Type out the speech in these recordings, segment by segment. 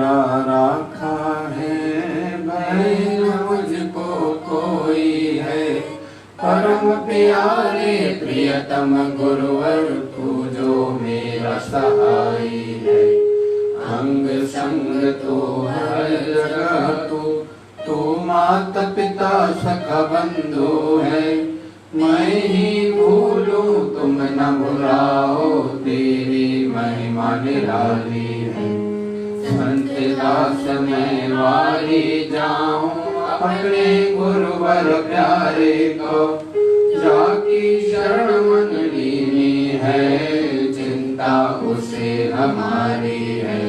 मेरा राखा है, भय न मुझको कोई है। परम प्यारे प्रियतम गुरुवर तू जो मेरा सहाई है। अंग संग तो हर जगह तू माता पिता सखा बंधु है। मैं ही भूलूं तुम न भुलाओ, तेरी महिमा निराली है। संत दास मैं वारी जाऊं, अपने गुरुवर प्यारे को। जाकी शरण मन लीनी है, चिंता उसे हमारी है।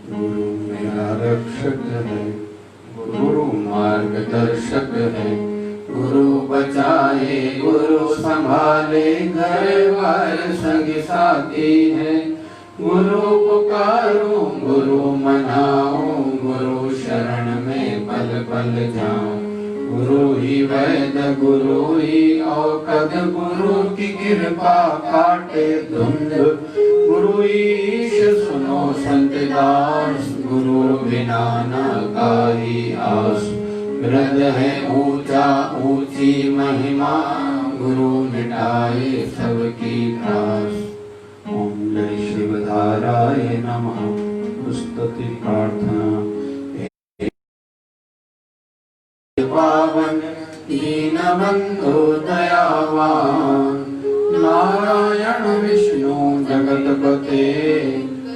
गुरु मेरा रक्षक है, गुरु मार्गदर्शक है। गुरु बचाए गुरु संभाले, घर बार संगी साथी है। गुरु पुकारूं गुरु मनाऊं, गुरु शरण में पल पल जाऊं। गुरु ही वैद गुरु ही औषध, गुरु की कृपा काटे धुंध। गुरु ईश सुनो संत दास, गुरु बिना न काई आस। वृद्ध है ऊंचा ऊंची महिमा, गुरु मिटाए सबकी त्रास। ओम जय शिवधाराय नमः। स्तुति प्रार्थना। पावन दीन बंधु दयावान, नारायण विष्णु जगतपते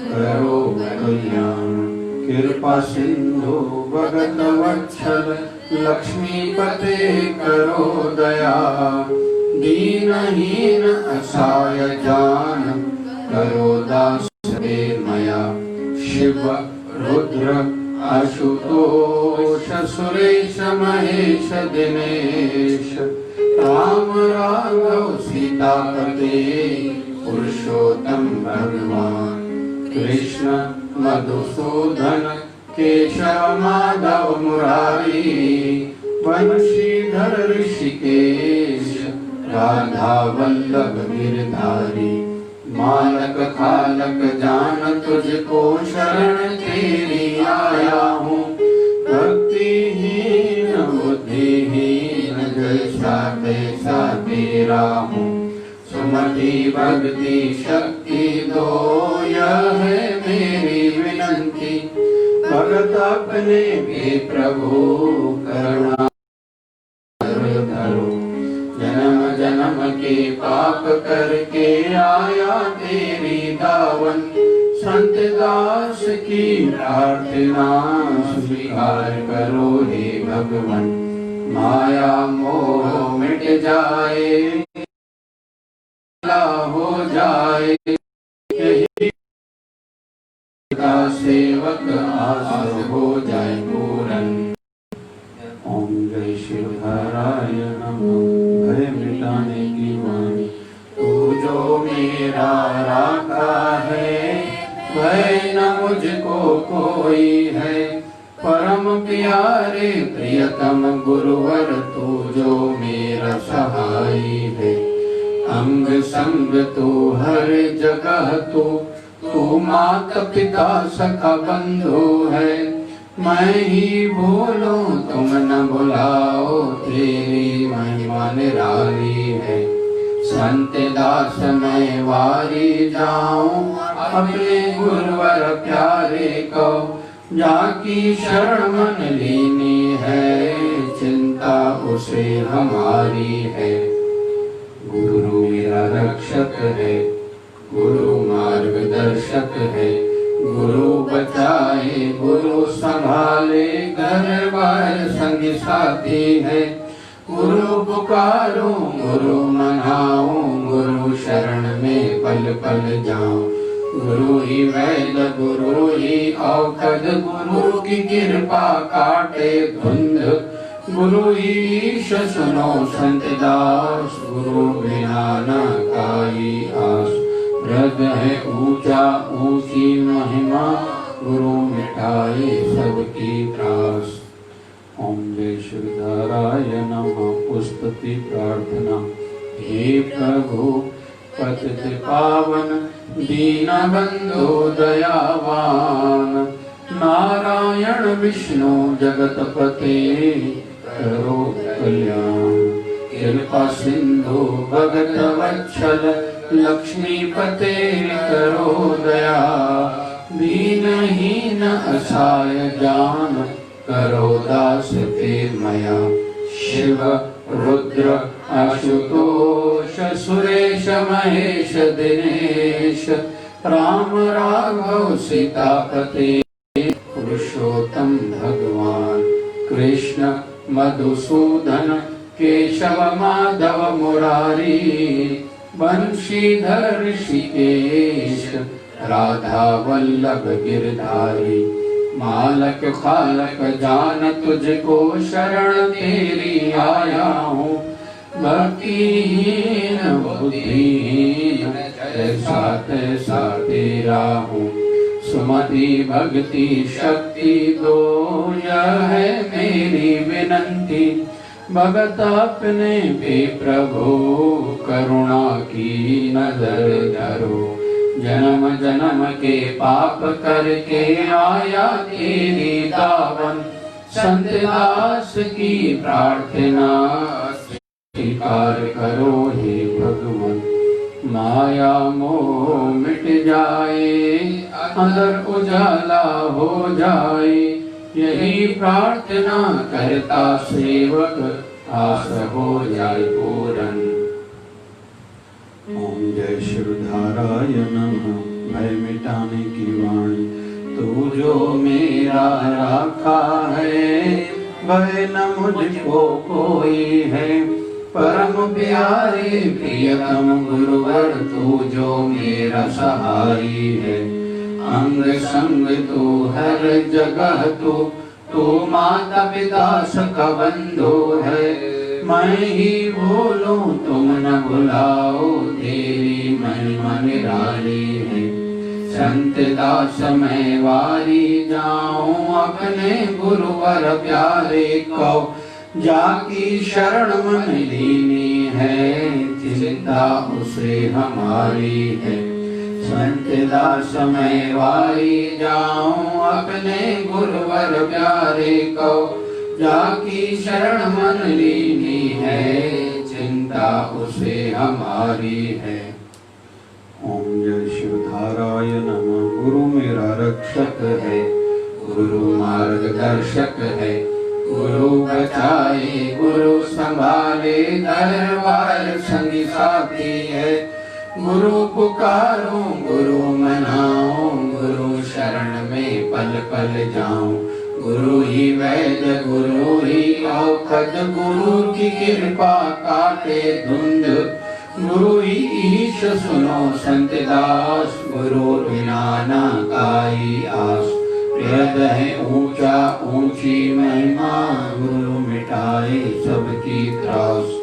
करो कल्याण। कृपा सिंधु भगत वत्सल, लक्ष्मीपते करो दया। दीनहीन असहाय जान, करो दास मया। शिव रुद्र आशुतोष, सुरेश महेश दिनेश। राम राघव सीतापते, पुरुषोत्तम भगवान। कृष्ण मधुसूदन, केशव माधव मुरारी। वंशीधर ऋषिकेश, राधा वल्लभ गिरधारी। मालक खालक जान तुझको, शरण तेरी आया हूँ। भक्तिहीन बुद्धिहीन, जैसा तैसा तेरा हूँ। सुमति भक्ति शक्ति दो, यह है मेरी विनंती। भगत अपने भी प्रभु, करुणा करो। जन्म जन्म के पाप करके आया तेरी दावन। संत दास की प्रार्थना स्वीकार करो हे भगवन। माया मोह मिट जाए, हो जाए, यही का सेवक आस हो जाए पूरन। ओम जय शिवधाराय नमः। भय मिटाने की वाणी, तू जो मेरा राखा है। भय न मुझको कोई है, परम प्यारे प्रियतम गुरुवर तू जो मेरा सहाई है। अंग संग तू हर जगह तू माता पिता सखा बंधु है। मैं ही भूलूं तुम न भुलाओ, तेरी महिमा निराली है। संत दास मैं वारी जाऊं, अपने गुरुवर प्यारे को। जाकी शरण मन लीनी है, चिंता उसे हमारी है। गुरु मेरा रक्षक है, गुरु मार्गदर्शक है। गुरु बचाए गुरु संभाले, घर बार संगी साथी है। गुरु पुकारूं गुरु मनाऊं, गुरु शरण में पल पल जाऊं। गुरु ही वैद गुरु ही औषध, गुरु की कृपा काटे धुंध। गुरु ईश सुनो संत दास, गुरु बिना न काई आस। वृद्ध है ऊंचा ऊंची महिमा, गुरु मिटाए सबकी त्रास। ओम जय शिवधाराय नमः। स्तुति प्रार्थना। हे प्रभु पतित पावन, दीन बंधु दयावान। नारायण विष्णु जगतपते करो कल्याण। कृपा सिंधु भगत वत्सल लक्ष्मीपते करो दया। दीनहीन असहाय जान करो दास ते मया। शिव रुद्र आशुतोष सुरेश महेश दिनेश राम राघव सीतापते पुरुषोत्तम भगवान। कृष्ण मधुसूदन केशव माधव मुरारी बंशीधर ऋषिकेश राधा वल्लभ गिरधारी। मालक खालक जान तुझको शरण तेरी आया हूँ। भक्तिहीन बुद्धिहीन जैसा तैसा तेरा हूँ। सुमति भक्ति शक्ति दो यह है मेरी विनंती। भगत अपने पे प्रभु करुणा की नजर धरो। जन्म जन्म के पाप करके आया तेरी दावन। संत दास की प्रार्थना स्वीकार करो हे भगवान। माया मोह मिट जाए अंदर उजाला हो जाए। यही प्रार्थना करता सेवक आस हो जाए पूरन। ओम जय शिवधाराय नमः। भय मिटाने की वाणी तू जो मेरा राखा है। भय न मुझको कोई है। परम प्यारे प्रियतम गुरुवर तू जो मेरा सहारी है। अंग संग तू हर जगह तू माता पिता सखा बंधु है। मैं ही भूलूं तुम न भुलाओ तेरी महिमा निराली है। संत दास मैं वारी जाऊं अपने गुरुवर प्यारे को। जाकी शरण मन लीनी है चिंता उसे हमारी है। संत दास मैं वारी जाऊं अपने गुरुवर प्यारे को। जाकी शरण मन लीनी है चिंता उसे हमारी है। ओम जय शिवधाराय नमः। गुरु मेरा रक्षक है। गुरु मार्गदर्शक है। गुरु बचाए गुरु संभाले दरबार संगी साथी है। गुरु पुकारो गुरु मनाओ गुरु शरण में पल पल जाऊं। गुरु ही वैद्य गुरु ही औखद गुरु की कृपा काटे धुंध। गुरु ही ईश सुनो संत दास गुरु बिना ना काई आस। हृदय ऊंचा ऊंची महिमा गुरु मिटाए सबकी त्रास।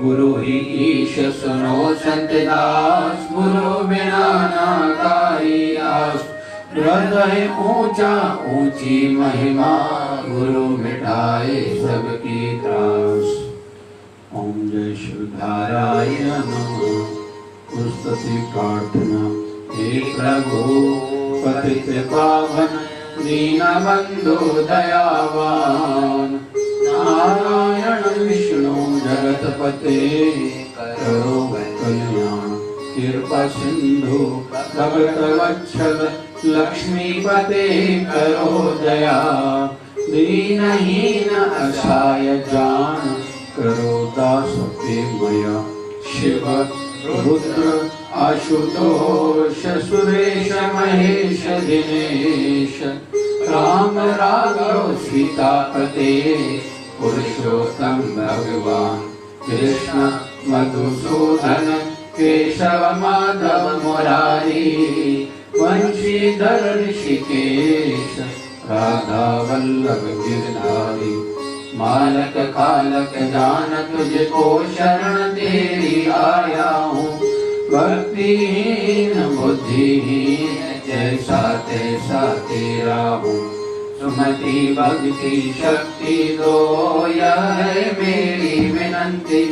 गुरु ही ईश सुनो संत दास गुरु बिना ना काई आस। हृदय ऊंचा ऊंची महिमा गुरु मिटाए सबकी त्रास। ओम जय शिवधाराय नमः। स्तुति प्रार्थना हे प्रभु पतित पावन दीनबंधु दयावान। नारायण विष्णु जगतपते करो कल्याण। कृपा सिंधु भगत वत्सल लक्ष्मीपते करो दया। दीनहीन असहाय जान करो दास ते मया। शिव रुद्र आशुतोष सुरेश महेश दिनेश राम राघव सीतापते पुरुषोत्तम भगवान। कृष्ण मधुसूदन केशव माधव मुरारी बंशीधर ऋषिकेश राधा वल्लभ गिरधारी। मालक खालक जान तुझको शरण तेरी आया हूँ। भक्तिहीन बुद्धिहीन जैसा तैसा तेरा हूँ। सुमति भक्ति शक्ति दो यह है मेरी विनंती।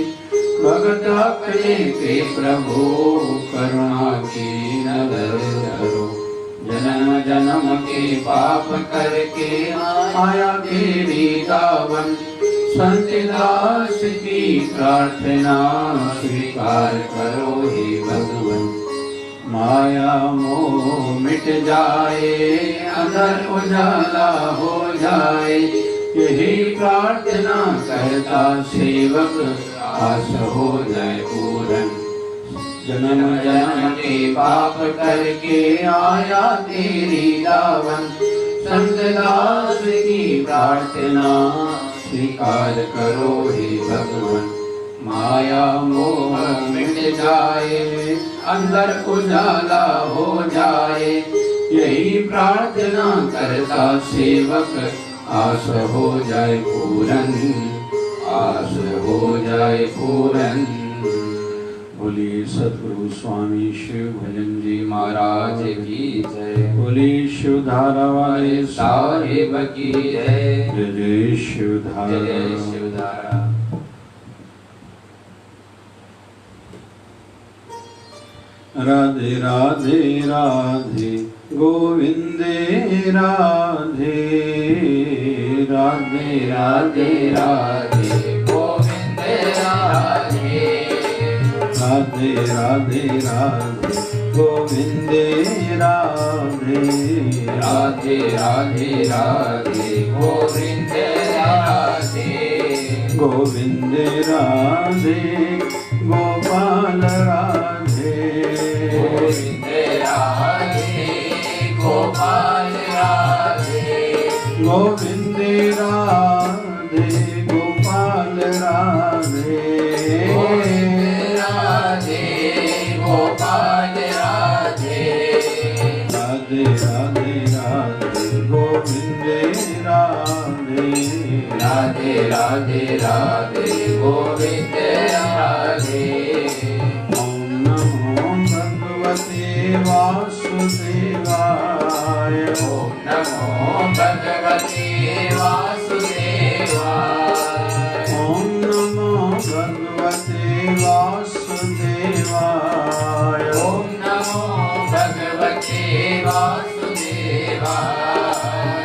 भगत अपने पे प्रभु करुणा की नजर धरो। जन्म जन्म जन्म के पाप करके आया तेरी दावन, संत दास की प्रार्थना स्वीकार करो हे भगवन। माया मोह मिट जाए, अंदर उजाला हो जाए, यही प्रार्थना करता सेवक, आस हो जाए पूरन। जन्म जन्म के पाप करके आया तेरी दावन, संत दास की प्रार्थना स्वीकार करो हे भगवन। माया मोह मिट जाए, अंदर उजाला हो जाए, यही प्रार्थना करता सेवक, आस हो जाए पूरन, आस हो जाए पूरन। बोलिए सतगुरु स्वामी शिव भजन जी महाराज की जय। बोलिए शिव धारा वाले साहेब की जय। जय जय शिव धारा, जय शिव धारा। राधे राधे राधे गोविंदे राधे, राधे राधे राधे गोविंदे राधे, राधे राधे राधे गोविंदे राधे, राधे राधे राधे गोविंदे राधे, गोविंदे राधे गोपाल राधे, गोविंदे राधे गोपाल राधे, गोविंदे राधे गोपाल राधे, गोविंदे राधे गोपाल राधे, राधे राधे राधे गोविंदे राधे, राधे राधे राधे गोविंदे राधे। ओम नमो भगवते वासुदेवाय, ओम नमो भगवते वासुदेवाय, ओम नमो भगवते वासुदेवाय, ओम नमो भगवते वासुदेवाय।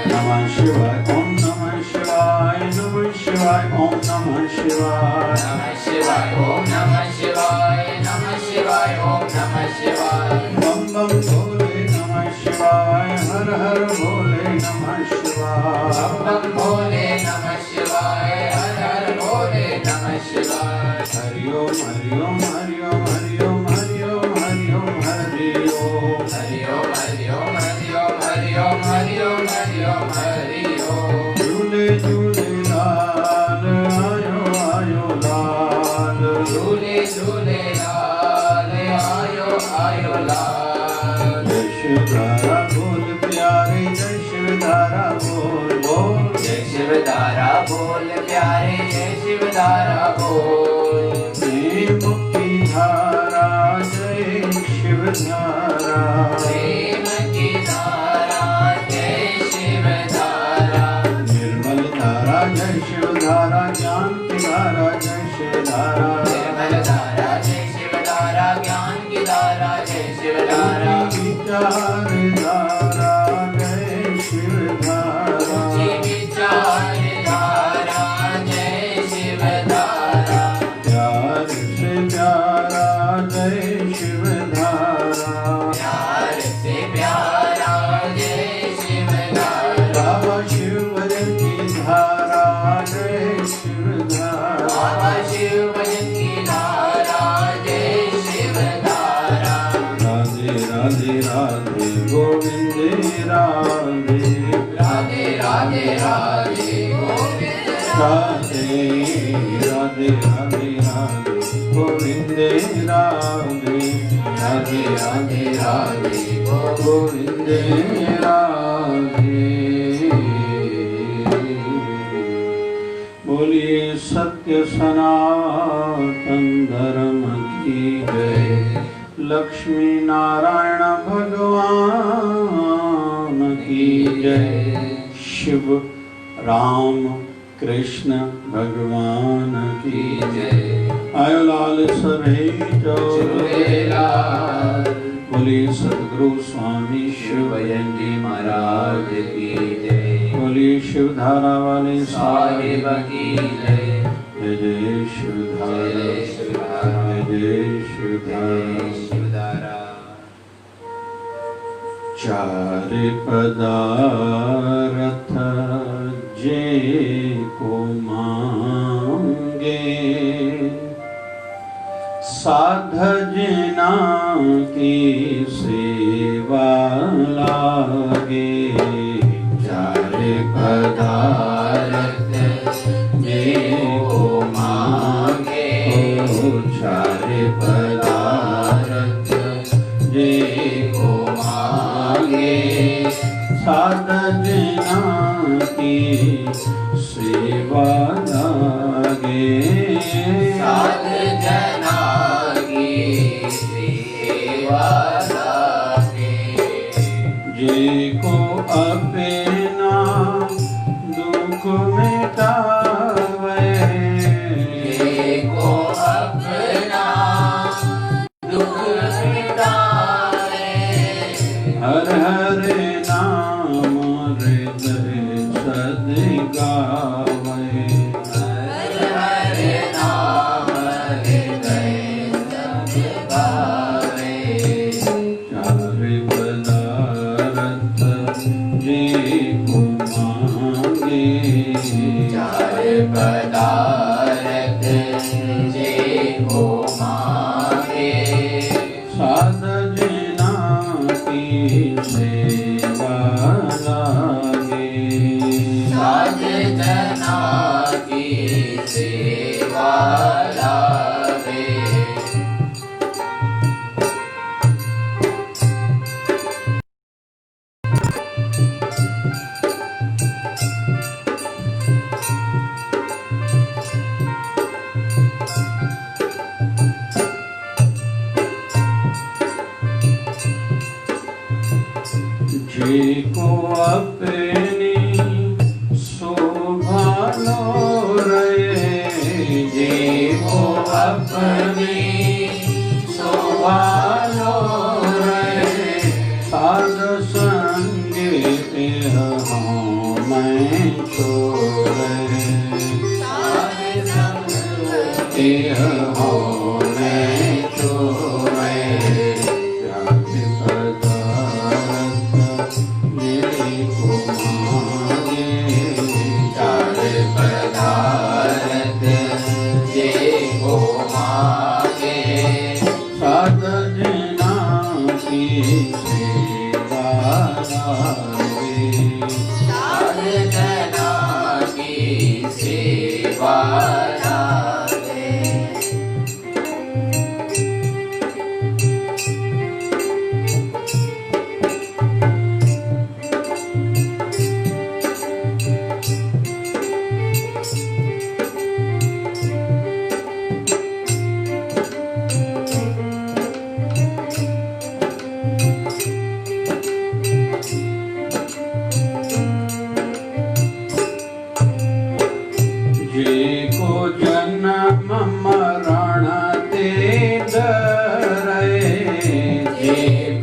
नमः शिवाय, ओम नमः शिवाय, नमः शिवाय, ओम नमः शिवाय, नमः शिवाय, ओम नमः शिवाय, नमः शिवाय, ओम नमः शिवाय। बम बम भोले नमः शिवाय, हर हर भोले नमः शिवाय, बम बम भोले नमः शिवाय, हर हर भोले नमः शिवाय। हरि ओम हरि ओम हरि ओम हरि ओम हरि ओम हरि ओम हरि ओम, हरि ओम हरि ओम हरि ओम हरि ओम हरि ओम हरि ओम हरि ओम। झूले झूले लाल आयो आयो लाल, झूले झूले लाल आयो आयो लाल। जय शिव धारा बोल प्यारे, जय शिव धारा बोल बोल, जय शिव धारा बोल प्यारे, जय शिव धारा बोल। प्रेम की धारा जय शिव धारा, प्रेम की धारा जय शिव धारा। निर्मल धारा जय शिव धारा, ज्ञान की धारा जय शिव धारा, निर्मल धारा जय शिव धारा, ज्ञान की धारा जय शिव धारा। विचार धारा जय शिव धारा, विचार धारा जय शिव धारा। प्यार से प्यारा जय शिव धारा, प्यार से प्यारा जय शिव धारा। बाबा शिव भजन की धारा जय शिव धारा, बाबा शिव भजन की धारा जय शिव धारा। राधे राधे राधे गोविंदे राधे, राधे राधे राधे गोविंदे राधे, राधे राधे राधे गोविंदे राधे, राधे राधे राधे गोविंदे राधे। बोलिए सत्य सनातन धर्म की जय। लक्ष्मी नारायण भगवान की जय। शिव राम कृष्ण भगवान की जय। आयो लाल सभे चोरे लाल, बोलिए सद्गुरु स्वामी शिव जयंती महाराज की जय। बोलिए शिवधारा वाले साहिब की जय। जय जय शिवधारा, जय जय शिवधारा। चार पदार्थ जे को मांगे, साध जना की सेवा लागे। चार पदार्थ जे को मांगे, चार पदार्थ जे को मांगे, साध जना की सेवा लागे। साध जना की सेवा लागे। जे को अपना दुख मिटावे, जे को अपना दुख मिटावे। हर हर नाम हृदय सद गावे। हर हर नाम हृदय सद गावे। चार पदार्थ जे को मांगे, चार पदार्थ जे को मांगे, साध जना की सेवा लागे। साध जना की सेवा लागे। जे को अपनी शोभा लो रहे, जे को अपनी शोभा लो रहे, साध संगे हूँ मैं छोड़े। साध संगे हूँ मैं छोड़े। साध जना की सेवा लागे। साध जना की सेवा लागे। जे को जन्म मरण ते डरे, जे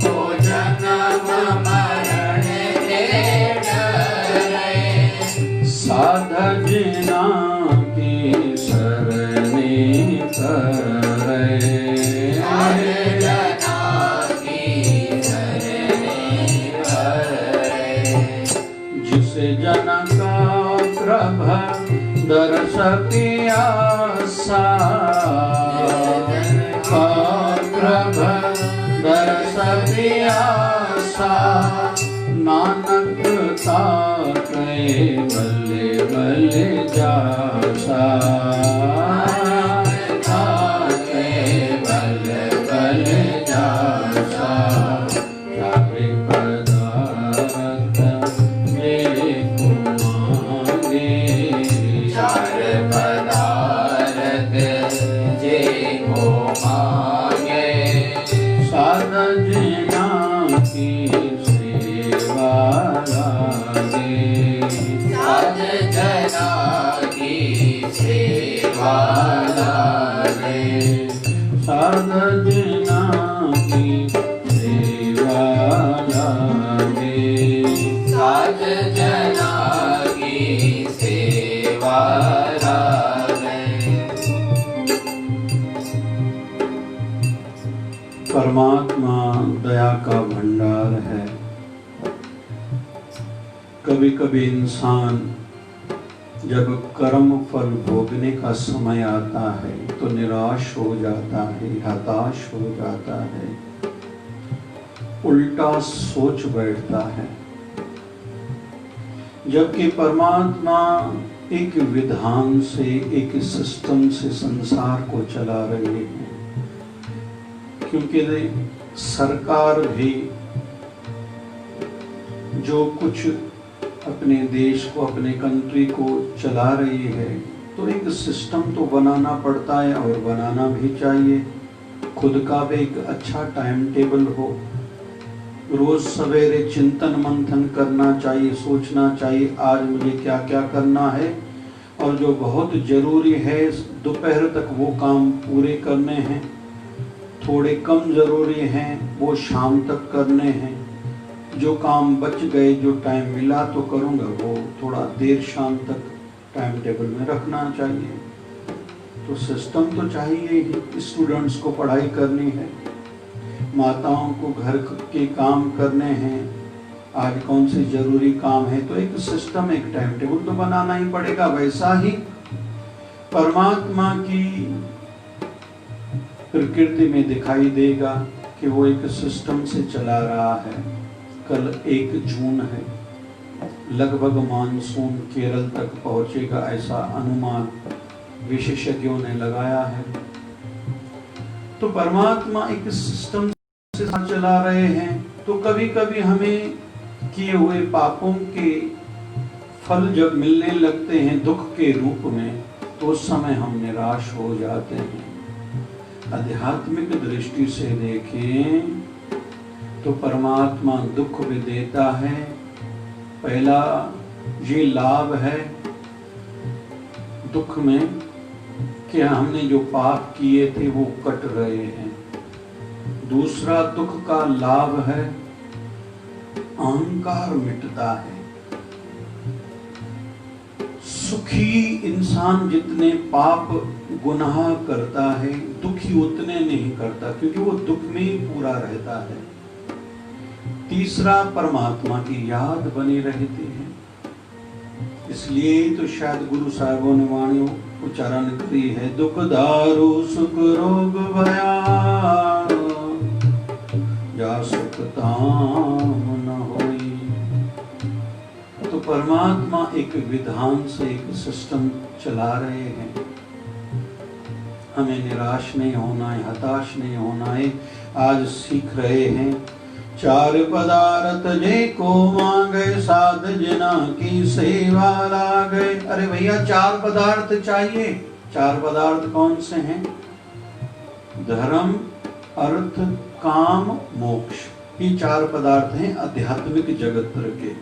को जन्म मरण ते डरे, साध जना की शरणी करे। साध जना की शरणी करे। जिस जन का प्रभ दर्श पियासा, प्रभ दर्श पियासा, नानक ताके बल्ले बल्ले जासा। ताके बल्ले बल्ले जासा। चार पदार्थ जे को मांगे, चार पदार्थ जे को मांगे, साध जना की सेवा लागे। साध जना की सेवा जना की सेवा लागे। परमात्मा दया का भंडार है। कभी कभी इंसान जब कर्म फल भोगने का समय आता है तो निराश हो जाता है, हताश हो जाता है, उल्टा सोच बैठता है। जबकि परमात्मा एक विधान से, एक सिस्टम से संसार को चला रहे हैं। क्योंकि सरकार भी जो कुछ अपने देश को, अपने कंट्री को चला रही है, तो एक सिस्टम तो बनाना पड़ता है और बनाना भी चाहिए। खुद का भी एक अच्छा टाइम टेबल हो, रोज सवेरे चिंतन मंथन करना चाहिए, सोचना चाहिए आज मुझे क्या क्या करना है, और जो बहुत जरूरी है दोपहर तक वो काम पूरे करने हैं, थोड़े कम जरूरी हैं वो शाम तक करने हैं, जो काम बच गए, जो टाइम मिला तो करूँगा वो थोड़ा देर शाम तक टाइम टेबल में रखना चाहिए। तो सिस्टम तो चाहिए ही। स्टूडेंट्स को पढ़ाई करनी है, माताओं को घर के काम करने हैं, आज कौन से जरूरी काम है, तो एक सिस्टम, एक टाइम टेबल तो बनाना ही पड़ेगा। वैसा ही परमात्मा की प्रकृति में दिखाई देगा कि वो एक सिस्टम से चला रहा है। कल 1 जून है, लगभग मानसून केरल तक पहुंचेगा, ऐसा अनुमान विशेषज्ञों ने लगाया है। तो परमात्मा एक सिस्टम से चला रहे हैं। तो कभी कभी हमें किए हुए पापों के फल जब मिलने लगते हैं दुख के रूप में, तो उस समय हम निराश हो जाते हैं। आध्यात्मिक दृष्टि से देखें तो परमात्मा दुख भी देता है। पहला ये लाभ है दुख में कि हमने जो पाप किए थे वो कट रहे हैं। दूसरा दुख का लाभ है अहंकार मिटता है। सुखी इंसान जितने पाप गुनाह करता है, दुखी उतने नहीं करता, क्योंकि वो दुख में ही पूरा रहता है। तीसरा परमात्मा की याद बनी रहती है। इसलिए तो शायद गुरु साहिबों ने वाणी उच्चारण करी है, दुख दारू सुख रोग भया जा सुख ताम न होई। तो परमात्मा एक विधान से, एक सिस्टम चला रहे हैं। हमें निराश नहीं होना है, हताश नहीं होना है। आज सीख रहे हैं 4 पदार्थ जे को मांगे साध जना की सेवा लागे। अरे भैया 4 पदार्थ चाहिए। 4 पदार्थ कौन से हैं? धर्म, अर्थ, काम, मोक्ष। ये 4 पदार्थ हैं आध्यात्मिक जगत के।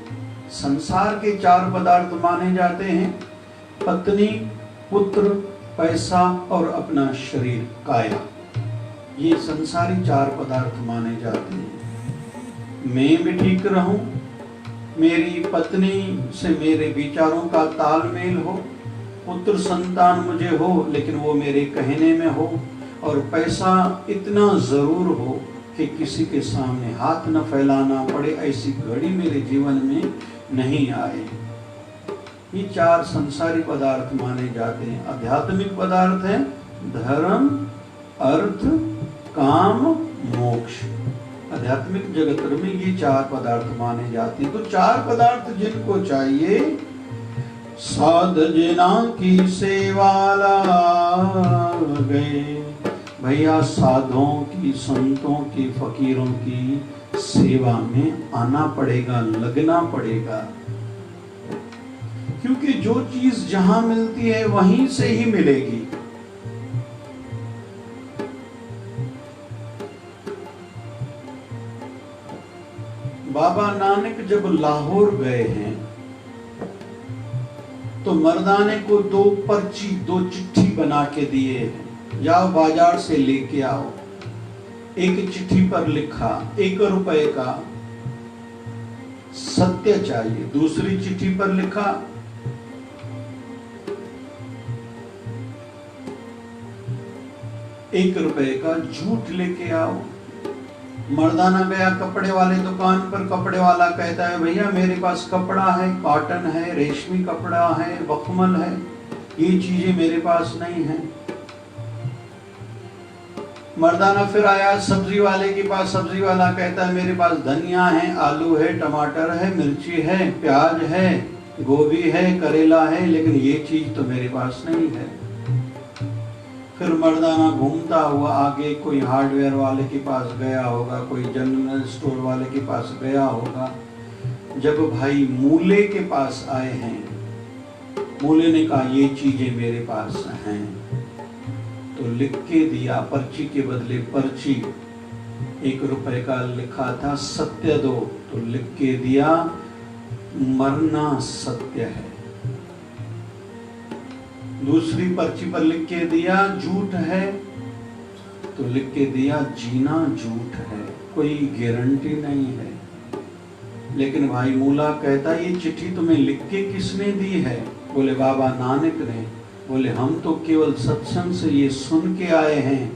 संसार के 4 पदार्थ माने जाते हैं पत्नी, पुत्र, पैसा और अपना शरीर, काया। ये संसारी 4 पदार्थ माने जाते हैं। मैं भी ठीक रहूं, मेरी पत्नी से मेरे विचारों का तालमेल हो, पुत्र संतान मुझे हो लेकिन वो मेरे कहने में हो, और पैसा इतना जरूर हो कि किसी के सामने हाथ न फैलाना पड़े, ऐसी घड़ी मेरे जीवन में नहीं आए। ये 4 संसारी पदार्थ माने जाते हैं। आध्यात्मिक पदार्थ है धर्म, अर्थ, काम, मोक्ष। आध्यात्मिक जगत में ये 4 पदार्थ माने जाते हैं। तो 4 पदार्थ जिनको चाहिए, साध जना की सेवा लागे। भैया साधुओं की, संतों की, फकीरों की सेवा में आना पड़ेगा, लगना पड़ेगा। क्योंकि जो चीज जहां मिलती है वहीं से ही मिलेगी। बाबा नानक जब लाहौर गए हैं तो मर्दाने को 2 पर्ची, 2 चिट्ठी बना के दिए हैं, जाओ बाजार से लेके आओ। एक चिट्ठी पर लिखा 1 रुपए का सत्य चाहिए। दूसरी चिट्ठी पर लिखा, ₹1 का जूठ लेके आओ। मर्दाना गया कपड़े वाले दुकान पर, कपड़े वाला कहता है भैया मेरे पास कपड़ा है, कॉटन है, रेशमी कपड़ा है, मखमल है, ये चीजें मेरे पास नहीं है। मर्दाना फिर आया सब्जी वाले के पास, सब्जी वाला कहता है मेरे पास धनिया है, आलू है, टमाटर है, मिर्ची है, प्याज है, गोभी है, करेला है, लेकिन ये चीज तो मेरे पास नहीं है। फिर मर्दाना घूमता हुआ आगे कोई हार्डवेयर वाले के पास गया होगा, कोई जनरल स्टोर वाले के पास गया होगा। जब भाई मूले के पास आए हैं, मूले ने कहा ये चीजें मेरे पास हैं, तो लिख के दिया, पर्ची के बदले पर्ची, ₹1 का लिखा था, सत्य दो, तो लिख के दिया मरना सत्य है। दूसरी पर्ची पर लिख के दिया झूठ है, तो लिख के दिया जीना झूठ है, कोई गारंटी नहीं है। लेकिन भाई मूला कहता ये चिट्ठी तुम्हें लिख के किसने दी है? बोले बाबा नानक ने। बोले हम तो केवल सत्संग से ये सुन के आए हैं,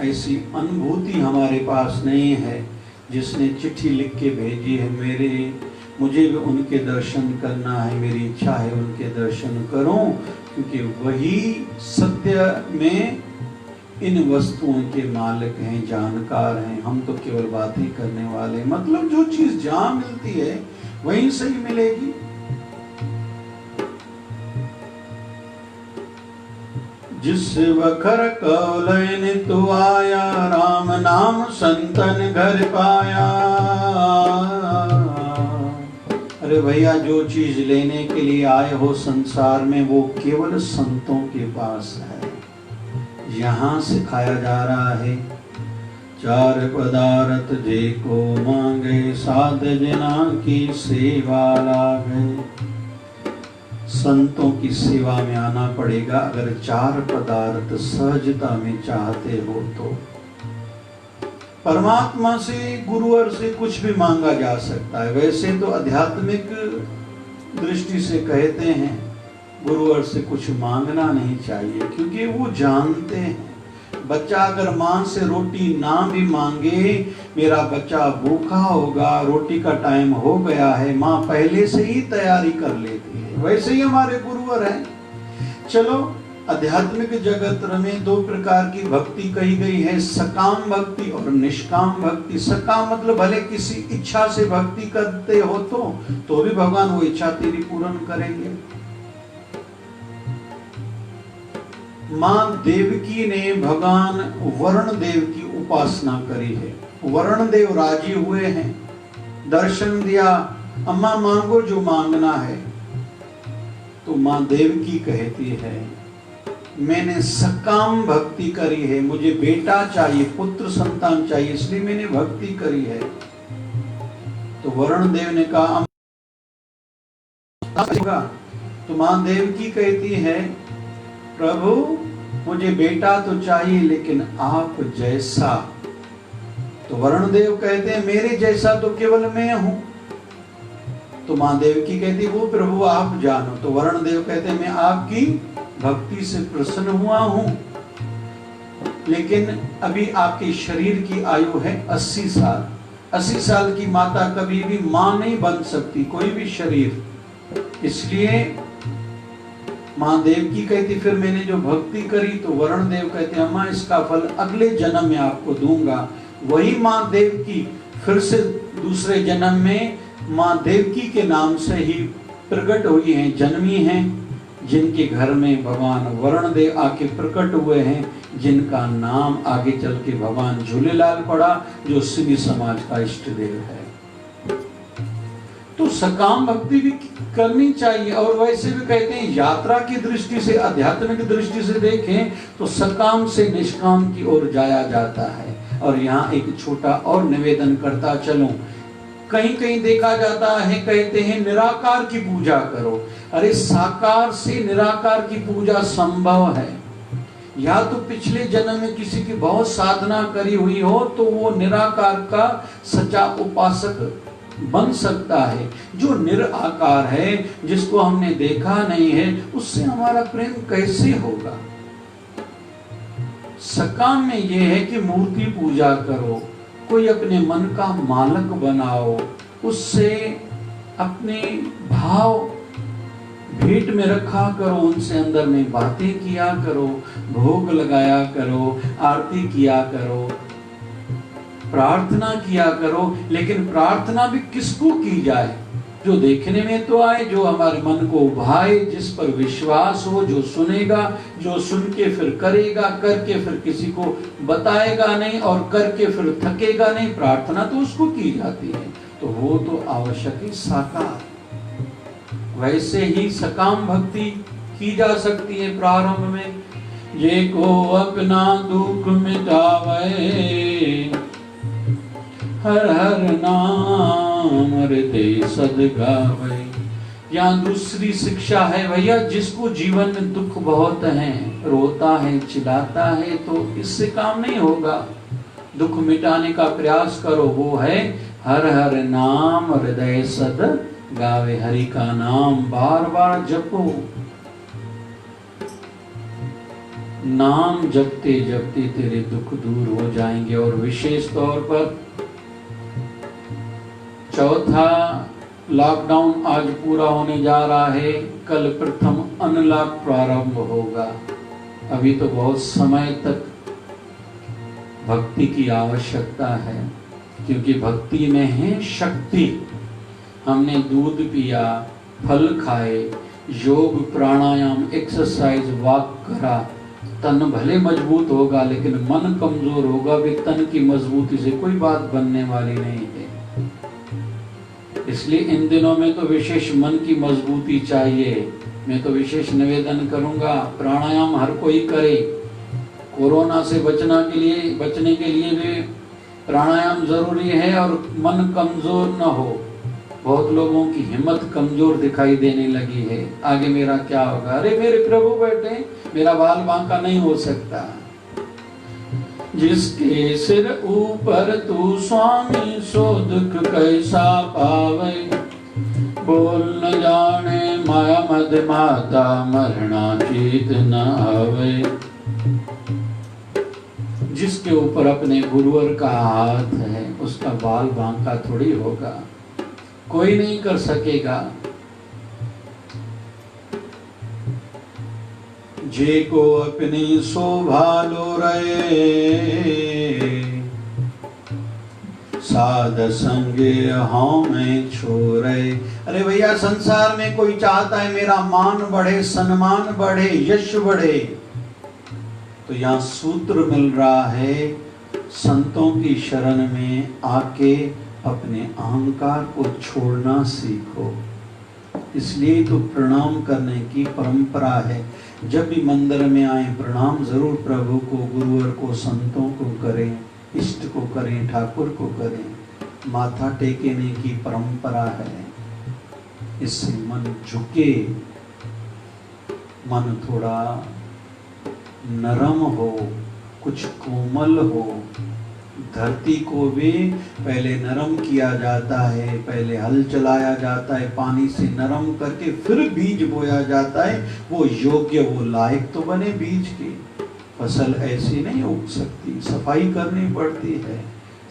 ऐसी अनुभूति हमारे पास नहीं है। जिसने चिट्ठी लिख के भेजी है, मुझे भी उनके दर्शन करना है, मेरी इच्छा है उनके दर्शन करूं, क्योंकि वही सत्य में इन वस्तुओं के मालिक हैं, जानकार हैं। हम तो केवल बातें करने वाले। मतलब जो चीज जहां मिलती है वहीं से ही मिलेगी। जिस वखर कौलैन तो आया, राम नाम संतन घर पाया। अरे भैया जो चीज लेने के लिए आए हो संसार में, वो केवल संतों के पास है। यहाँ सिखाया जा रहा है, 4 पदार्थ जे को मांगे, साध जना की सेवा लागे। संतों की सेवा में आना पड़ेगा अगर 4 पदार्थ सहजता में चाहते हो तो। परमात्मा से, गुरुवर से कुछ भी मांगा जा सकता है। वैसे तो आध्यात्मिक दृष्टि से कहते हैं गुरुवर से कुछ मांगना नहीं चाहिए, क्योंकि वो जानते हैं। बच्चा अगर मां से रोटी ना भी मांगे, मेरा बच्चा भूखा होगा, रोटी का टाइम हो गया है, मां पहले से ही तैयारी कर लेती है। वैसे ही हमारे गुरुवर हैं। चलो आध्यात्मिक जगत में 2 प्रकार की भक्ति कही गई है, सकाम भक्ति और निष्काम भक्ति। सकाम मतलब भले किसी इच्छा से भक्ति करते हो तो भी भगवान वो इच्छा तेरी पूर्ण करेंगे। मां देवकी ने भगवान वरुण देव की उपासना करी है। वरुण देव राजी हुए हैं, दर्शन दिया, अम्मा मांगो जो मांगना है। तो मां देवकी कहती है मैंने सकाम भक्ति करी है, मुझे बेटा चाहिए, पुत्र संतान चाहिए, इसलिए मैंने भक्ति करी है। तो वरुण देव ने कहा तो मां देवकी कहती है प्रभु मुझे बेटा तो चाहिए लेकिन आप जैसा। तो वरुण देव कहते हैं मेरे जैसा तो केवल मैं हूं। तो मां देवकी कहती है वो प्रभु आप जानो। तो वरुण देव कहते हैं मैं आपकी भक्ति से प्रसन्न हुआ हूं, लेकिन अभी आपके शरीर की आयु है 80 साल। 80 साल की माता कभी भी मां नहीं बन सकती, कोई भी शरीर। इसलिए मां देवकी कहती फिर मैंने जो भक्ति करी। तो वरुण देव कहते अम्मा इसका फल अगले जन्म में आपको दूंगा। वही मां देवकी फिर से दूसरे जन्म में मां देवकी के नाम से ही प्रकट हुई हैं, जन्मी हैं, जिनके घर में भगवान वरुण देव आके प्रकट हुए हैं, जिनका नाम आगे चल के भगवान झूलेलाल पड़ा, जो सिंधी समाज का इष्ट देव है। तो सकाम भक्ति भी करनी चाहिए। और वैसे भी कहते हैं यात्रा की दृष्टि से, आध्यात्मिक दृष्टि से देखें तो सकाम से निष्काम की ओर जाया जाता है। और यहाँ एक छोटा और निवेदन करता चलूं, कहीं कहीं देखा जाता है कहते हैं निराकार की पूजा करो। अरे साकार से निराकार की पूजा संभव है। या तो पिछले जन्म में किसी की बहुत साधना करी हुई हो तो वो निराकार का सच्चा उपासक बन सकता है। जो निराकार है, जिसको हमने देखा नहीं है, उससे हमारा प्रेम कैसे होगा? सकाम में यह है कि मूर्ति पूजा करो, कोई अपने मन का मालक बनाओ, उससे अपने भाव भेंट में रखा करो, उनसे अंदर में बातें किया करो, भोग लगाया करो, आरती किया करो, प्रार्थना किया करो। लेकिन प्रार्थना भी किसको की जाए? जो देखने में तो आए, जो हमारे मन को उभाए, जिस पर विश्वास हो, जो सुनेगा, जो सुन के फिर करेगा, करके फिर किसी को बताएगा नहीं और करके फिर थकेगा नहीं। प्रार्थना तो उसको की जाती है, तो वो तो आवश्यक ही साकार। वैसे ही सकाम भक्ति की जा सकती है प्रारंभ में। ये को अपना दुख मिटावे, हर हर नाम हृदय सद गावे। यहाँ दूसरी शिक्षा है भैया, जिसको जीवन में दुख बहुत है, रोता है, चिल्लाता है, तो इससे काम नहीं होगा। दुख मिटाने का प्रयास करो, वो है हर हर नाम हृदय सद गावे। हरि का नाम बार बार जपो। नाम जपते जपते तेरे दुख दूर हो जाएंगे। और विशेष तौर पर चौथा लॉकडाउन आज पूरा होने जा रहा है, कल प्रथम अनलॉक प्रारंभ होगा। अभी तो बहुत समय तक भक्ति की आवश्यकता है, क्योंकि भक्ति में है शक्ति। हमने दूध पिया, फल खाए, योग प्राणायाम एक्सरसाइज वॉक करा, तन भले मजबूत होगा लेकिन मन कमजोर होगा, वे तन की मजबूती से कोई बात बनने वाली नहीं है। इसलिए इन दिनों में तो विशेष मन की मजबूती चाहिए। मैं तो विशेष निवेदन करूंगा, प्राणायाम हर कोई करे। कोरोना से बचने के लिए भी प्राणायाम जरूरी है, और मन कमजोर न हो। बहुत लोगों की हिम्मत कमजोर दिखाई देने लगी है, आगे मेरा क्या होगा? अरे मेरे प्रभु बैठे, मेरा बाल बांका नहीं हो सकता। जिसके सिर ऊपर तू स्वामी, सो दुख कैसा पावे। बोल न जाने माया मद माता, मरना चीत न आवे। जिसके ऊपर अपने गुरुवर का हाथ है, उसका बाल बांका थोड़ी होगा, कोई नहीं कर सकेगा। जे को अपनी शोभा लो रे, साध संगे हमें छोरे। अरे भैया, संसार में कोई चाहता है मेरा मान बढ़े, सम्मान बढ़े, यश बढ़े, तो यहाँ सूत्र मिल रहा है, संतों की शरण में आके अपने अहंकार को छोड़ना सीखो। इसलिए तो प्रणाम करने की परंपरा है। जब भी मंदिर में आए प्रणाम जरूर प्रभु को, गुरुवर को, संतों को करें, इष्ट को करें, ठाकुर को करें। माथा टेकने की परंपरा है। इससे मन झुके, मन थोड़ा नरम हो, कुछ कोमल हो। धरती को भी पहले नरम किया जाता है, पहले हल चलाया जाता है, पानी से नरम करके फिर बीज बोया जाता है। वो योग्य, वो लायक तो बने बीज की। फसल ऐसी नहीं उग सकती, सफाई करनी पड़ती है।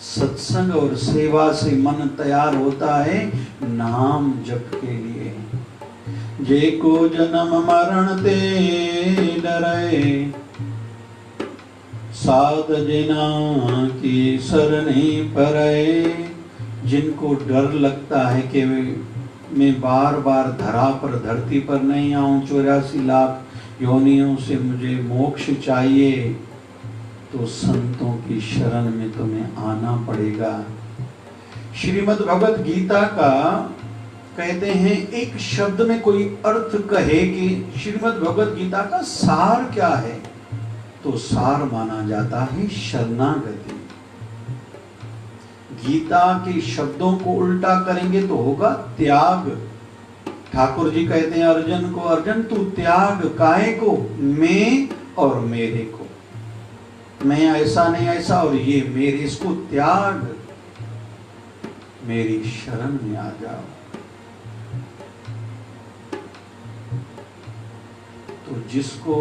सत्संग और सेवा से मन तैयार होता है नाम जप के लिए। जे को जन्म मरण ते डरे, साध जना की सरनी परे। जिनको डर लगता है कि मैं बार बार धरा पर, धरती पर नहीं आऊं, 84 लाख योनियों से मुझे मोक्ष चाहिए, तो संतों की शरण में तुम्हें आना पड़ेगा। श्रीमद् भगवत गीता का कहते हैं, एक शब्द में कोई अर्थ कहे कि श्रीमद् भगवत गीता का सार क्या है, तो सार माना जाता है शरणागति। गीता के शब्दों को उल्टा करेंगे तो होगा त्याग। ठाकुर जी कहते हैं अर्जुन को, अर्जुन तू त्याग काहे को? मैं और मेरे को। मैं ऐसा नहीं ऐसा और ये मेरे, इसको त्याग। मेरी शरण में आ जाओ। तो जिसको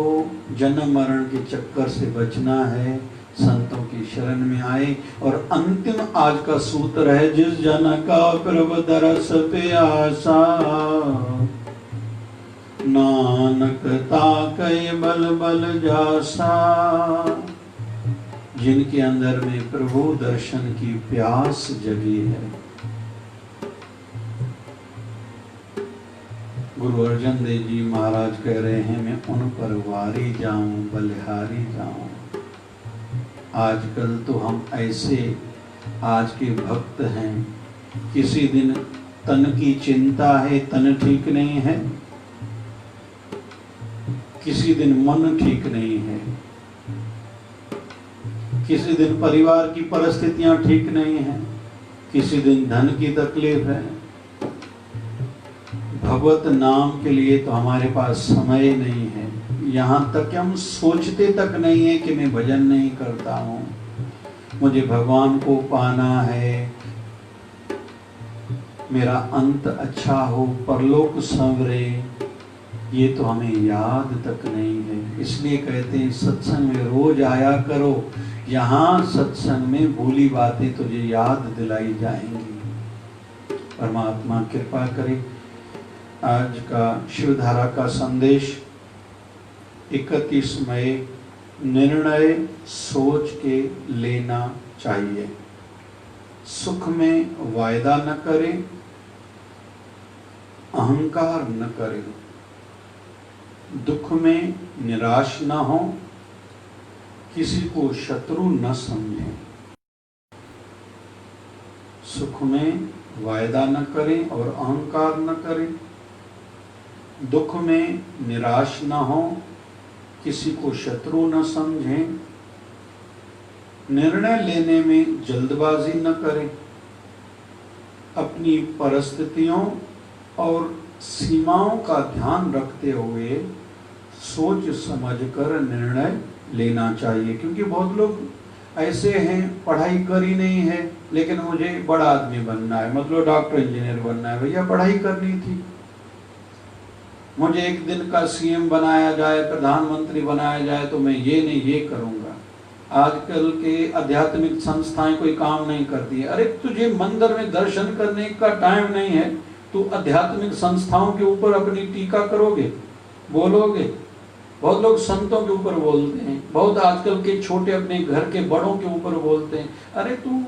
जन्म मरण के चक्कर से बचना है, संतों की शरण में आए। और अंतिम आज का सूत्र है, जिस जन का प्रभु दरस प्यासा, नानक ताकय बल बल जासा। जिनके अंदर में प्रभु दर्शन की प्यास जगी है। गुरु अर्जन देव जी महाराज कह रहे हैं, मैं उन पर वारी जाऊं, बलिहारी जाऊं। आजकल तो हम ऐसे आज के भक्त हैं, किसी दिन तन की चिंता है, तन ठीक नहीं है, किसी दिन मन ठीक नहीं है, किसी दिन परिवार की परिस्थितियां ठीक नहीं है, किसी दिन धन की तकलीफ है। भगवत नाम के लिए तो हमारे पास समय नहीं है। यहाँ तक कि हम सोचते तक नहीं है कि मैं भजन नहीं करता हूँ, मुझे भगवान को पाना है, मेरा अंत अच्छा हो, परलोक संवरे, ये तो हमें याद तक नहीं है। इसलिए कहते हैं सत्संग में रोज आया करो, यहाँ सत्संग में भूली बातें तुझे याद दिलाई जाएंगी। परमात्मा कृपा करे। आज का शिवधारा का संदेश 31 मई, निर्णय सोच के लेना चाहिए। सुख में वायदा न करें, अहंकार न करें, दुख में निराश न हो, किसी को शत्रु न समझें। सुख में वायदा न करें और अहंकार न करें, दुख में निराश न हो, किसी को शत्रु न समझें, निर्णय लेने में जल्दबाजी न करें, अपनी परिस्थितियों और सीमाओं का ध्यान रखते हुए सोच समझकर निर्णय लेना चाहिए। क्योंकि बहुत लोग ऐसे हैं, पढ़ाई करी नहीं है लेकिन मुझे बड़ा आदमी बनना है, मतलब डॉक्टर इंजीनियर बनना है। भैया पढ़ाई करनी थी, मुझे एक दिन का सीएम बनाया जाए, प्रधानमंत्री बनाया जाए तो मैं ये नहीं ये करूंगा। आजकल के आध्यात्मिक संस्थाएं कोई काम नहीं करती है। अरे तुझे मंदिर में दर्शन करने का टाइम नहीं है, तू आध्यात्मिक संस्थाओं के ऊपर अपनी टीका करोगे, बोलोगे। बहुत लोग संतों के ऊपर बोलते हैं, बहुत आजकल के छोटे अपने घर के बड़ों के ऊपर बोलते हैं। अरे तू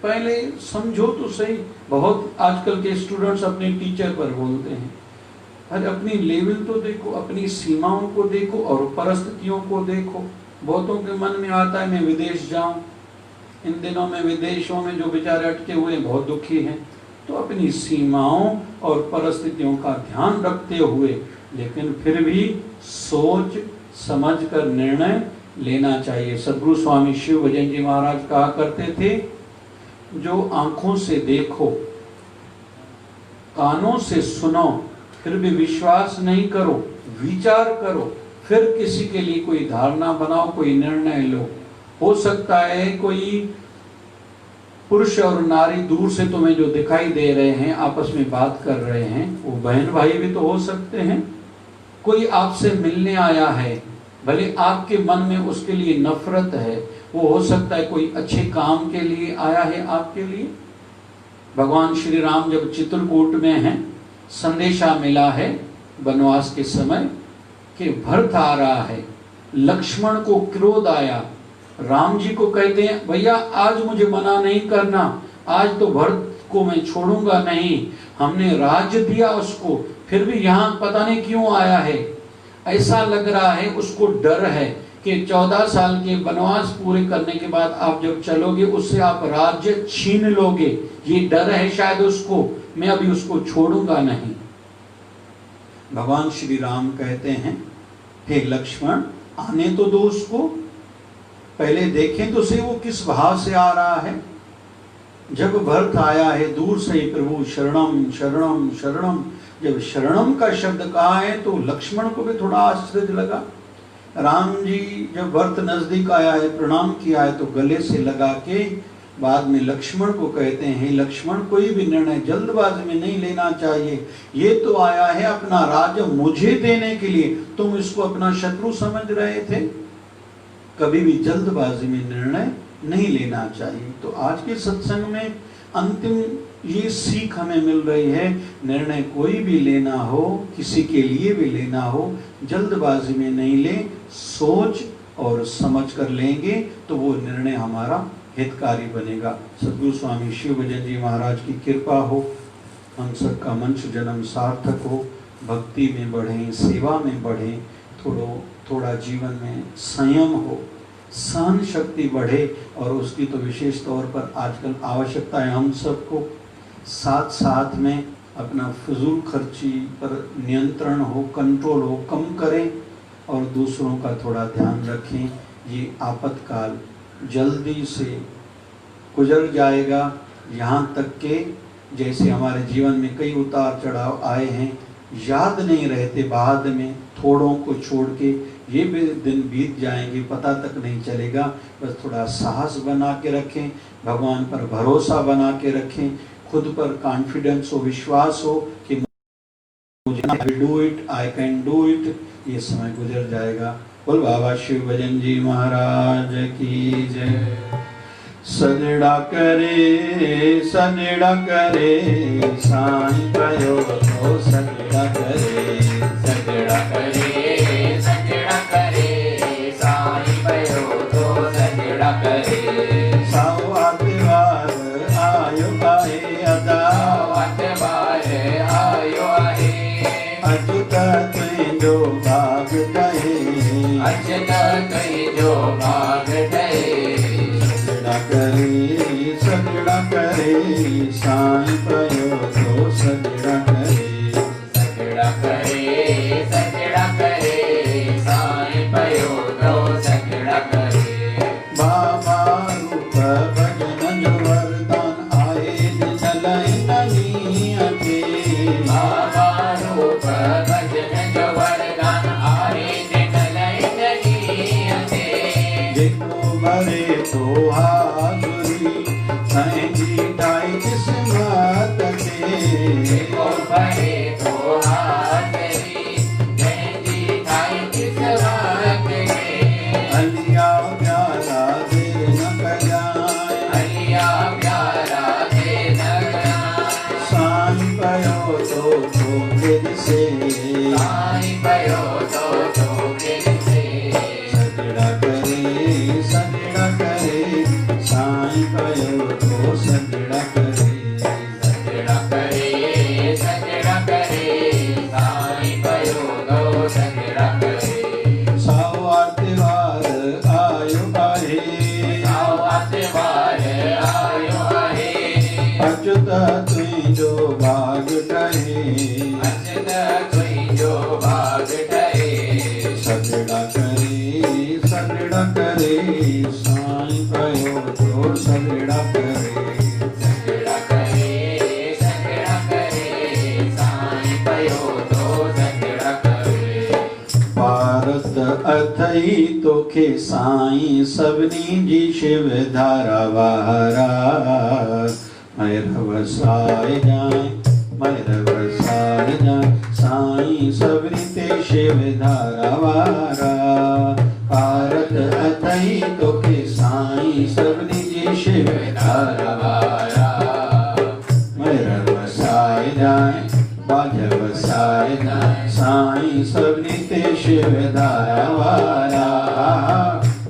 पहले समझो तो सही। बहुत आजकल के स्टूडेंट्स अपने टीचर पर बोलते हैं। अरे अपनी लेवल तो देखो, अपनी सीमाओं को देखो और परिस्थितियों को देखो। बहुतों के मन में आता है मैं विदेश जाऊं। इन दिनों में विदेशों में जो बेचारे अटके हुए बहुत दुखी हैं। तो अपनी सीमाओं और परिस्थितियों का ध्यान रखते हुए, लेकिन फिर भी सोच समझ कर निर्णय लेना चाहिए। सद्गुरु स्वामी शिव भजन जी महाराज कहा करते थे, जो आंखों से देखो, कानों से सुनो, फिर भी विश्वास नहीं करो, विचार करो, फिर किसी के लिए कोई धारणा बनाओ, कोई निर्णय लो। हो सकता है कोई पुरुष और नारी दूर से तुम्हें जो दिखाई दे रहे हैं, आपस में बात कर रहे हैं, वो बहन भाई भी तो हो सकते हैं। कोई आपसे मिलने आया है, भले आपके मन में उसके लिए नफरत है, वो हो सकता है कोई अच्छे काम के लिए आया है आपके लिए। भगवान श्री राम जब चित्रकूट में हैं, संदेशा मिला है वनवास के समय कि भरत आ रहा है। लक्ष्मण को क्रोध आया, राम जी को कहते हैं भैया आज मुझे मना नहीं करना, आज तो भरत को मैं छोड़ूंगा नहीं, हमने राज्य दिया उसको, फिर भी यहाँ पता नहीं क्यों आया है। ऐसा लग रहा है उसको डर है कि 14 साल के वनवास पूरे करने के बाद आप जब चलोगे उससे आप राज्य छीन लोगे, ये डर है शायद उसको, मैं अभी उसको छोड़ूंगा नहीं। भगवान श्री राम कहते हैं, हे लक्ष्मण आने तो दो उसको, पहले देखें तो सही वो किस भाव से आ रहा है। जब भरत आया है दूर से ही, प्रभु शरणम शरणम शरणम, जब शरणम का शब्द कहा है तो लक्ष्मण को भी थोड़ा आश्चर्य लगा। राम जी जब भरत नजदीक आया है, प्रणाम किया है, तो गले से लगा के बाद में लक्ष्मण को कहते हैं, लक्ष्मण कोई भी निर्णय जल्दबाजी में नहीं लेना चाहिए। ये तो आया है अपना राज्य मुझे देने के लिए, तुम इसको अपना शत्रु समझ रहे थे। कभी भी जल्दबाजी में निर्णय नहीं लेना चाहिए। तो आज के सत्संग में अंतिम ये सीख हमें मिल रही है, निर्णय कोई भी लेना हो, किसी के लिए भी लेना हो, जल्दबाजी में नहीं ले, सोच और समझ कर लेंगे तो वो निर्णय हमारा हितकारी बनेगा। सद्गुरु स्वामी शिव भजन जी महाराज की कृपा हो, हम सबका मनुष्य जन्म सार्थक हो, भक्ति में बढ़ें, सेवा में बढ़ें, थोड़ा जीवन में संयम हो, सहन शक्ति बढ़े, और उसकी तो विशेष तौर पर आजकल आवश्यकता है हम सबको। साथ साथ में अपना फजूल खर्ची पर नियंत्रण हो, कंट्रोल हो, कम करें और दूसरों का थोड़ा ध्यान रखें। ये आपातकाल जल्दी से गुजर जाएगा। यहाँ तक के जैसे हमारे जीवन में कई उतार चढ़ाव आए हैं, याद नहीं रहते, बाद में थोड़ों को छोड़ के ये भी दिन बीत जाएंगे, पता तक नहीं चलेगा। बस थोड़ा साहस बना के रखें, भगवान पर भरोसा बना के रखें, खुद पर कॉन्फिडेंस हो, विश्वास हो कि मुझे I will do it, I can do it. ये समय गुजर जाएगा। बोल बाबा शिव भजन जी महाराज की जय। सजड़ा करे साईं कयो तो सजड़ा करे, सजड़ा करे साईं कयो तो सजड़ा करे। साओ आत्वार आयो आए अदा, आत्वार आयो आहे, अजुता तुझो भाग कहे, अजता तुझो भाग ठहे। सजड़ा करे साईं कयो तो सजड़ा करे, सजड़ा करे साईं कयो तो सजड़ा करे। बाबा रूप भजन जो वरदान आए जलय ननिया के, बाबा रूप भजन जो वरदान आए जलय ननिया के। देखो भरे तो हाजुरी जी ढाई किस्मत के, और भरे तो हाजरी जी ढाई किस्मत के। अलिया प्यारा दे न जाए, अलिया प्यारा दे न साईं कयो तो दिल से, साईं कयो तो दिल से। सजड़ा करे साईं कयो तो सजड़ा करे, सजड़ा करे साईं कयो तो सजड़ा करे। साओ आत्वार आयो आहे, साओ आत्वार आयो आहे, अच्युत तुझो भाग कहे, अच्युत तुझो भाग ठहे। सजड़ा करे साईं कयो तो सजड़ा करे, सजड़ा करे साईं कयो तो सजड़ा करे। भारत अथई तोखे साईं सभिनी जी शिव धारा वारा, मैर वसाए जाए साईं सभिनी ते शिव धारा वारा। भारत अथई तोखे साईं सभिनी जी शिव धारा वारा, मैर वसाए जाए साईं सभिनी ते शिव धारा वारा।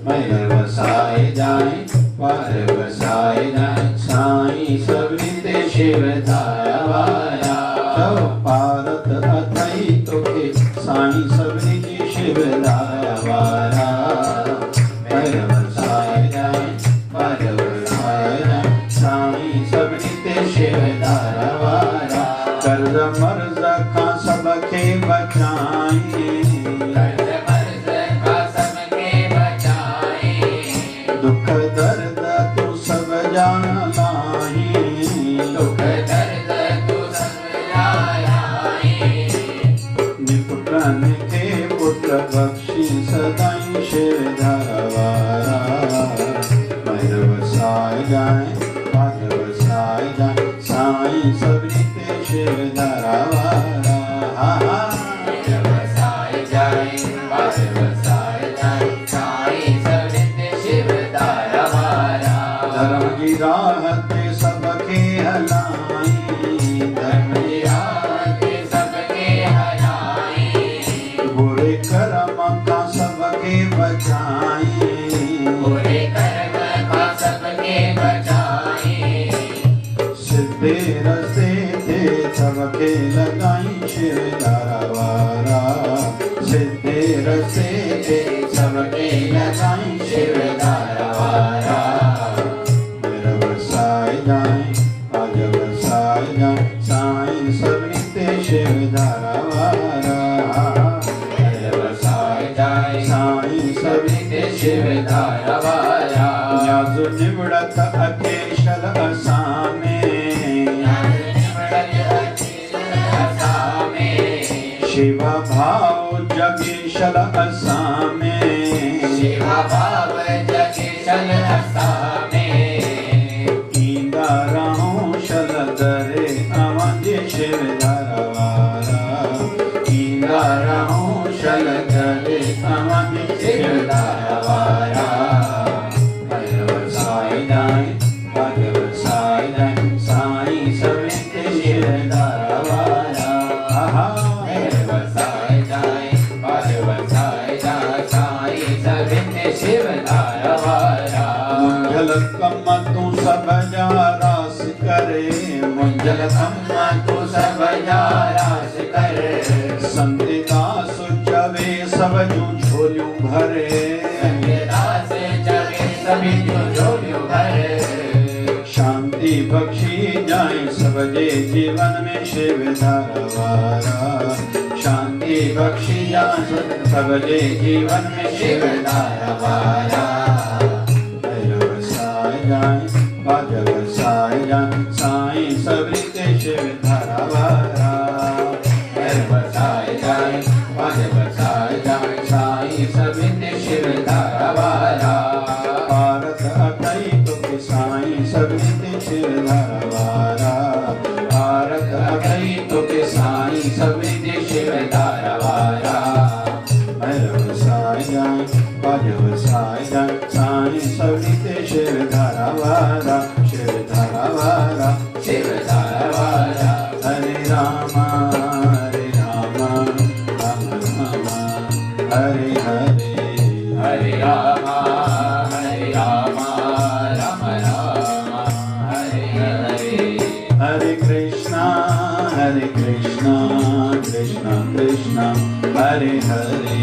मैर वसाए जाए साईं सभिनी ते शिव धारा वारा। भारत अथई तोखे साईं सभिनी जी शिव धारा वारा, मैर वसाए जाए साईं सभिनी ते शिव धारा वारा। कर्ज मर्ज खां सबके बचाई, कर्ज मर्ज का सबके बचाए। दुख दर्द तू सब जान लाही, दुख दर्द तू सब जाए। निपुटन के पुत्र बख्शी सदाई शिव धारा वारा। मैर वसाए जाए धारा वारा। हा हा वसाए जाए पास वसाए जाए साईं सब नित्य शिव धारा वारा। धर्म की राह पे सबके हलाई, धर्म की राह पे सबके हलाई, बुरे कर्म का सबके बचाई, बुरे कर्म का सबके बचाई। सीधे रस्ते थे सबके लगाई शिव धारा वारा। सीधे रस्ते थे सबके लगाई शिव धारा वारा। मेरा बरसाए जाए आज बरसाए जाए साईं सब नित्य शिव धारा वारा। वसाए जाए साईं सब नित्य शिव धारा वारा। न्याज निवड़त अकेशल असामे, शिवा भाव जगेशल असामे, शिवा भाव जगेशल असामे। ईंदा रहूं शल दरे अवंजे शिव धारा वारा। ईंदा रहूं शल दरे अवंजे शिव धारा वारा। वसाए जाए आज वसाए जाए साईं सब नित्य शिव धारा वारा। आहा वसाए जाए आज वसाए जाए साईं सब नित्य शिव धारा वारा। मुंजल कम्मा तू सब जा रास करे, मुंजल कम्मा तू सब रास कर। संदिता सुचवे सब जू झोलियों भरे, दास जगे सभी जो झोलियों भरे। शांति बख्शी जाए सबके जीवन में शिव धारा वारा। शांति बख्शी जाए सबके जीवन में शिव धारा वारा। वसाए जाए बाज वसाए जाए साईं सब नित्य शिव धारा वारा। वसाए जाए बाज वसाए जाए साईं सब नित्य शिव धारा वारा। भारत अटई तो साईं सब नित्य शिव धारा वारा। भारत अटई तो साईं सब नित्य शिव धारा वारा। वसाए जाए बाज वसाए जाए साईं सब नित्य शिव धारा वारा। शिव धारा वारा शिव धारा वारा। हरे राम राम राम हरे हरे। हरे राम राम राम हरे हरे। हरे कृष्णा कृष्णा कृष्णा हरे हरे।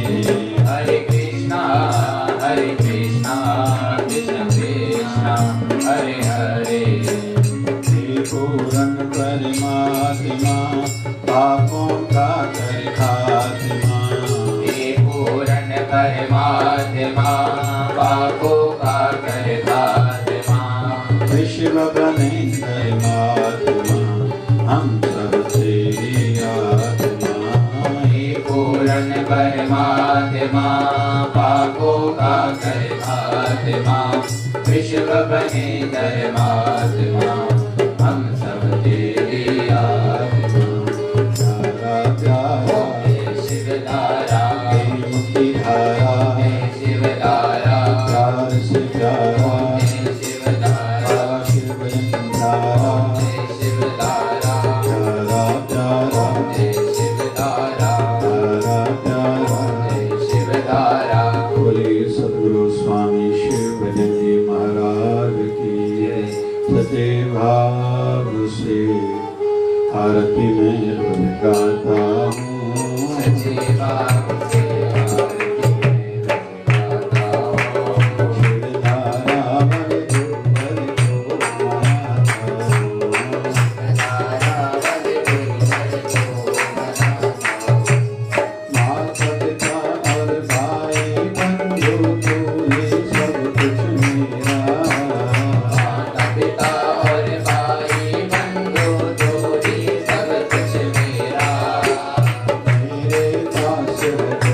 हरे कृष्णा कृष्णा कृष्णा हरे हरे। हे पूरन परमात्मा पापों का कर खात्मा। हे पूर्ण परमात्मा पापों का कर खात्मा। विश्व बने धर्मात्मा हम सब तेरी आत्मा। हे पूर्ण परमात्मा पापों का कर खात्मा। विश्व बने धर्मात्मा हम सब तेरी आत्मा। धारा प्यारा हे शिव धारा हे मुक्ति धारा हे शिव धारा प्यार से प्यारा हे शिव धारा शिव धारा हे शिव धारा प्यारा प्यारा हे शिव धारा प्यारा प्यारा। हे शिव धारा। बोलिए सद्गुरु स्वामी शिव भजन जी महाराज की जय। सच्चे भाव से आरती में गाता हूँ। सच्चे भाव से आरती में गाता हूँ। शिव धारा बल को मनाता हूँ। धारा बल को मनाता हूँ। माता पिता और भाई बंधु तू ये सब कुछ मेरा। माता पिता और भाई बंधु तो ही सब कुछ मेरा। मेरे पास है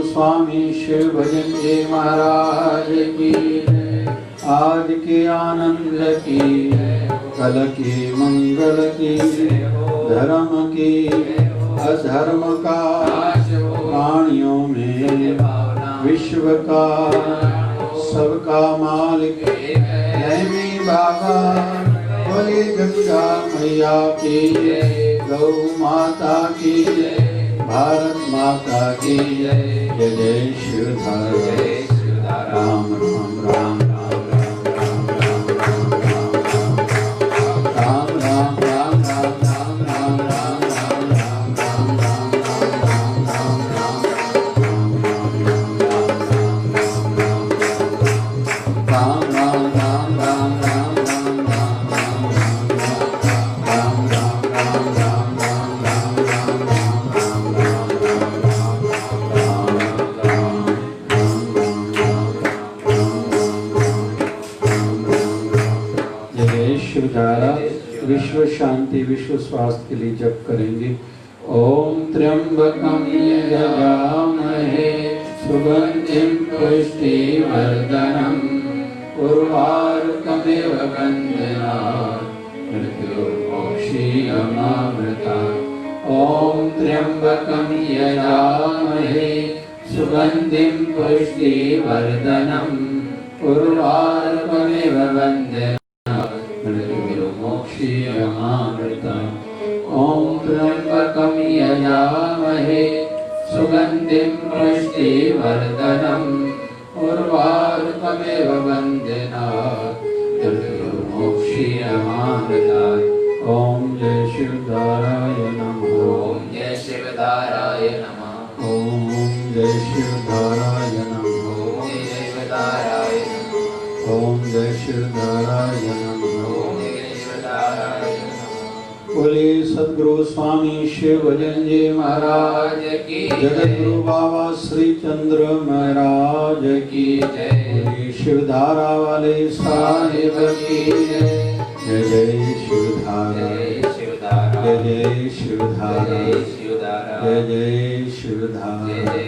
स्वामी शिव भजन जी महाराज की आज के आनंद की कल की मंगल की धर्म की अधर्म का प्राणियों में विश्व का सबका मालिक नैमी बाबा बोले गंगा मैया की गौ माता की भारत माता की जय जय शिवधारा राम राम राम विश्व शांति विश्व स्वास्थ्य के लिए जप करेंगे। ओम त्र्यंबकं यजामहे सुगंधिं पुष्टिवर्धनम् उर्वारुकमिव बन्धनात् मृत्युर्मोक्षीयमामृतात्। ओम त्र्यंबकं यजामहे सुगंधिं पुष्टिवर्धनम् उर्वारुकमिव बन्धनात् ओम त्र्यंबकं यजामहे सुगंधिं पुष्टिवर्धनम् उर्वारुकमिव बन्धनात् मृत्युर्मोक्षीयमामृतात्। ओम जय शिवधाराय नमः। ओम जय शिवधाराय नमः। ओम जय शिवधाराय नमः। ओम जय शिवधाराय नमः। ओम जय शिवधाराय नमः। बोले सद्गुरु स्वामी शिव भजन जी महाराज की जगत गुरु बाबा श्री चंद्र महाराज की जय। बोले शिवधारा वाले साहिब की जय। जय जय शिवधारा जय जय शिवधारा जय जय शिवधारा।